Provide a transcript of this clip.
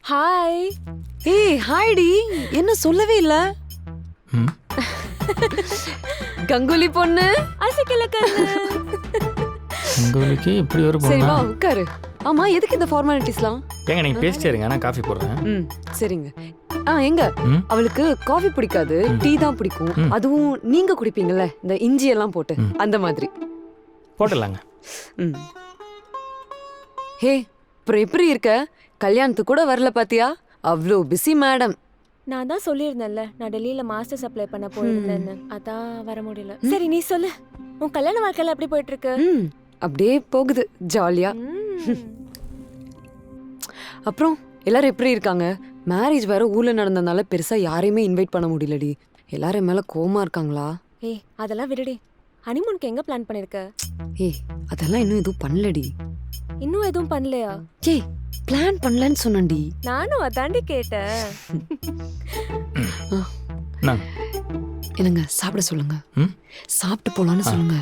Hi. ஏய் ஹாய்டி, என்ன சொல்லவே இல்ல? ம் கங்குலி பொண்ணு அசைக்கல கண்ணு. உங்களுக்கு இப்படி ஒரு சரி பொண்ணா? வா உட்காரு. ஆமா எதுக்கு இந்த ஃபார்மாலிட்டிஸ்லாம்? ஏங்க நீங்க பேசிட்டே இருங்க, நான் காஃபி போடுறேன். ம் சரிங்க. எங்க ம் அவளுக்கு காஃபி பிடிக்காது, டீ தான் பிடிக்கும். ம். அதுவும் நீங்க குடிப்பீங்கல்ல இந்த இஞ்சி எல்லாம் போட்டு, அந்த மாதிரி. போட்டுடலாங்க. ம். ஹே அப்புறம் எப்படி இருக்க? கல்யாணத்துக்கு கூட வரல பாத்தியா? அவ்வளோ பிஸி மேடம். நான் தான் சொல்லியிருந்தேன்ல நான் டெல்லியில மாஸ்டர்ஸ் அப்ளை பண்ண போயிருந்தேன்னு. அதான் வர முடியல. சரி நீ சொல்லு, உன் கல்யாண வாழ்க்கையில எப்படி போயிட்டு இருக்கு? ம் அப்படியே போகுது ஜாலியா. ம். அப்புறம் எல்லாரும் எப்படி இருக்காங்க? மேரேஜ் வேற ஊர்ல நடந்ததுனால பெருசா யாரையுமே இன்வைட் பண்ண முடியலடி. எல்லாரும் மேல கோவமா இருக்காங்களா? ஏய் அதெல்லாம் விடுடி. ஹனிமூனுக்கு எங்க பிளான் பண்ணிருக்க? ஏய் அதெல்லாம் இன்னும் எதுவும் பண்ணலடி. இன்னும் எதுவும் பண்ணலையா? ஏய் பிளான் பண்ணலன்னு சொன்னேன்டி. நானும் அதாண்டி கேட்டேன். நான் என்னங்க சாப்பிட சொல்லுங்க. ம் சாப்பிட்டு போலான்னு சொல்லுங்க.